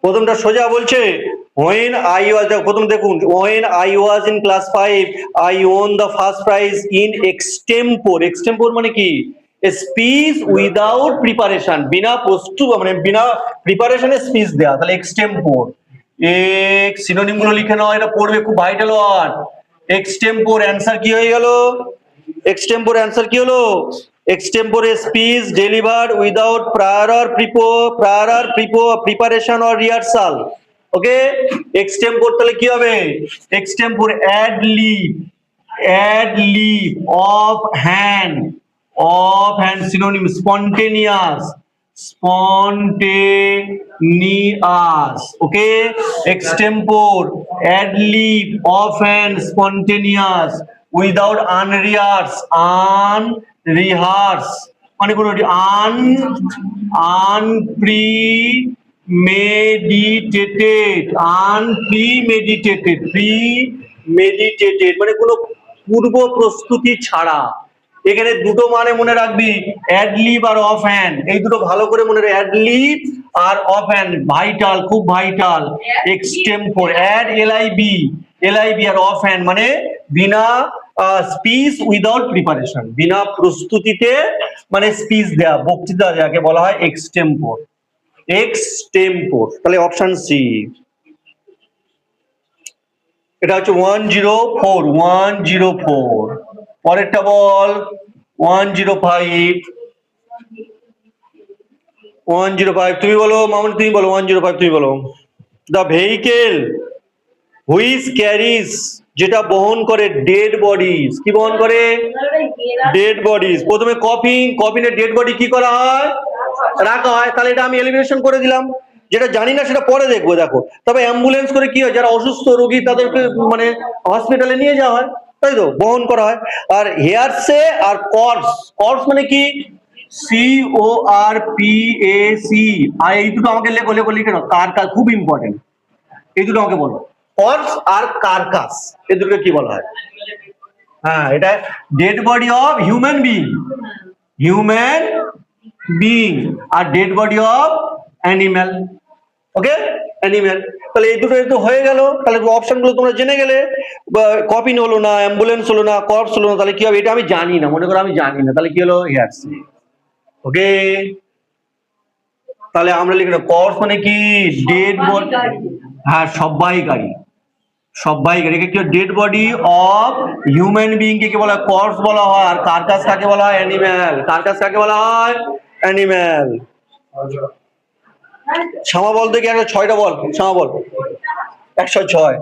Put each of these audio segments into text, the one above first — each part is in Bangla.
প্রথমটা সোজা বলছে when I was প্রথম দেখুন when I was in class 5 I won the first prize in extempore extempore মানে কি a speech without preparation বিনা প্রস্তুত মানে বিনা প্রিপারেশনে স্পিচ দেয়া তাহলে extempore এক সিনোনিম গুলো লিখে নাও এটা পড়বে খুব ভাইটাল ওয়ার্ড extempore অ্যানসার কি হয়ে গেল extempore অ্যানসার কি হলো extempore speech delivered without prior preparation or rehearsal okay extempore তাহলে কি হবে extempore ad lib off hand synonym spontaneous okay extempore ad lib off hand spontaneous without unrehearsed মানে কোনো premeditated মানে কোনো পূর্ব প্রস্তুতি ছাড়া এখানে দুটো মানে মনে রাখবি অ্যাড লিব আর অফ হ্যান্ড এই দুটো ভালো করে মনে রাখবি অ্যাড লিব আর অফ হ্যান্ড ভাইটাল খুব ভাইটাল এক্সটেম্পোর অ্যাড এলআইবি আর অফ হ্যান্ড মানে বিনা স্পিচ উইদাউট প্রিপারেশন বিনা প্রস্তুতিতে মানে স্পিচ দেয়া বক্তৃতা যাকে বলা হয় এক্সটেম্পোর তাহলে অপশন সি এটা হচ্ছে 104 পরেরটা বল 105 তুমি বলো মামুন তুমি বলো 105 তুমি বলো দ্য ভেহিকেল হুইচ ক্যারিজ যেটা বহন করে ডেড বডিজ কি বহন করে ডেড বডিজ প্রথমে কফিনে ডেড বডি কি করা হয় রাখা হয় তাহলে এটা আমি এলিমিনেশন করে দিলাম যেটা জানি না সেটা পরে দেখবো দেখো তবে অ্যাম্বুলেন্স করে কি হয় যারা অসুস্থ রোগী তাদেরকে মানে হসপিটালে নিয়ে যাওয়া হয় তাই তো বহন করা হয় আর হেয়ারসে আর কর্পস মানে কি CORPAC আর এই দুটো আমাকে লিখে নাও কারকাস খুব ইম্পর্টেন্ট এই দুটো আমাকে বলো কর্পস আর কারকাস এই দুটোকে কি বলা হয় হ্যাঁ এটা dead body of human being আর dead body of animal okay animal তাহলে এই দুটো তো হয়ে গেল তাহলে অপশন গুলো তোমরা জেনে গেলে কফিন হলো না অ্যাম্বুলেন্স হলো না কর্পস হলো না তাহলে কি হবে এটা আমি জানি না মনে করো আমি জানি না তাহলে কি হলো হেয়ারস ওকে তাহলে আমরা লিখে দেব কর্পস মানে কি ডেড বডি হ্যাঁ সবাইকারী একে কি dead body of human being কে বলা হয় কর্পস বলা হয় আর কারকাস কাকে বলা হয় অ্যানিম্যাল শ্যামা বল দেখি একটা 6টা বল শ্যামা বল 106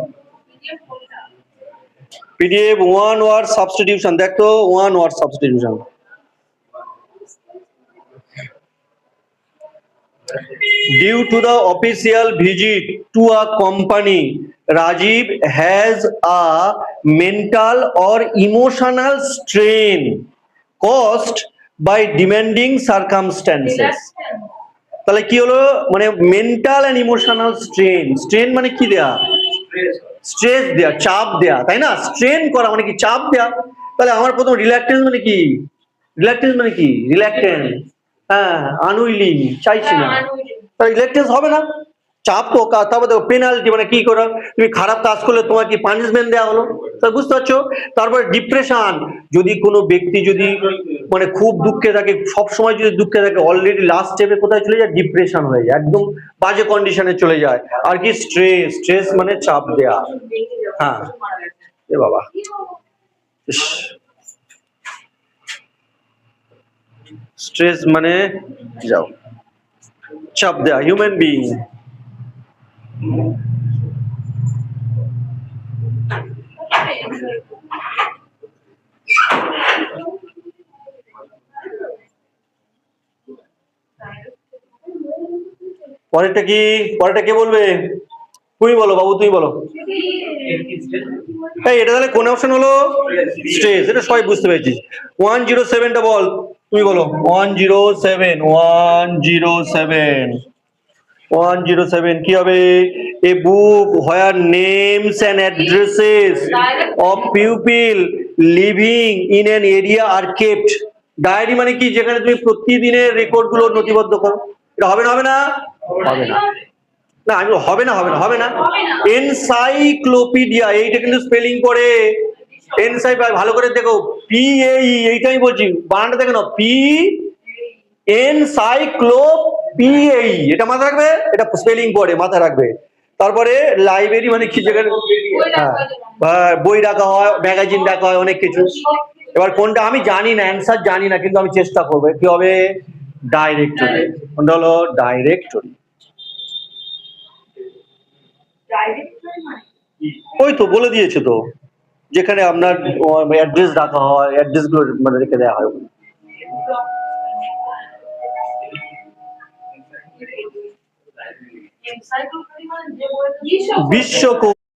PDF 1 word substitution দেখ তো 1 word substitution due to the official visit to a company Rajiv has a mental or emotional strain caused by demanding circumstances তাহলে কি হলো মানে মেন্টাল এন্ড ইমোশনাল স্ট্রেন মানে কি দেয়া স্ট্রেস দেয়া চাপ দেয়া তাই না স্ট্রেন করা মানে কি চাপ দেয়া তাহলে আমার প্রথম রিল্যাক্টেন্স মানে কি রিল্যাক্টেন্স হ্যাঁ আনউইলিং চাইছি না তাহলে রিল্যাক্টেন্স হবে না চাপ তো তারপর দেখো পেনাল্টি মানে কি করো তুমি খারাপ কাজ করলে তোমার কি পানিশমেন্ট দেওয়া হলো তাই বুঝতে পারছো তারপরে ডিপ্রেশন যদি কোনো ব্যক্তি যদি মানে খুব দুঃখে থাকে সব সময় যদি দুঃখে থাকে অলরেডি লাস্ট স্টেপে কোথায় চলে যায় ডিপ্রেশন হয়ে যায় একদম বাজে কন্ডিশনে চলে যায় আর কি স্ট্রেস মানে চাপ দেয়া হ্যাঁ এ বাবা স্ট্রেস মানে যাও চাপ দেয়া হিউম্যান বিং পরেরটা কে বলবে তুমি বলো বাবু তুমি বলো এটা তাহলে কোন অপশন হলো স্ট্রেস এটা সবাই বুঝতে পেরেছিস 107টা বল তুমি বলো 107 কি হবে a book where names and addresses of people living in an area are kept diary মানে কি যেখানে তুমি প্রতিদিনের রেকর্ড গুলো নথিবদ্ধ করো এটা হবে না না আমি হবে না হবে না হবে না হবে না। এনসাইক্লোপিডিয়া, এইটা কিন্তু স্পেলিং করে এনসাই, ভালো করে দেখো, পি এই, এইটাই বলছি, বানানটা দেখো না, পি এনসাইক্লোপিএই, এটা মাথায় রাখবে, এটা স্পেলিং করে মাথায় রাখবে। তারপরে লাইব্রেরি মানে কি, যেখানে হ্যাঁ, বই রাখা হয়, ম্যাগাজিন রাখা হয়, অনেক কিছু। এবার কোনটা আমি জানি না, অ্যান্সার জানি না, কিন্তু আমি চেষ্টা করবো। কি হবে? ডাইরেক্টরি। কোনটা হলো? ডাইরেক্টরি। ওই তো বলে দিয়েছে তো, যেখানে আপনার অ্যাড্রেস রাখা হয়, অ্যাড্রেস গুলো মানে রেখে দেওয়া হয়। বিশ্বকোষ।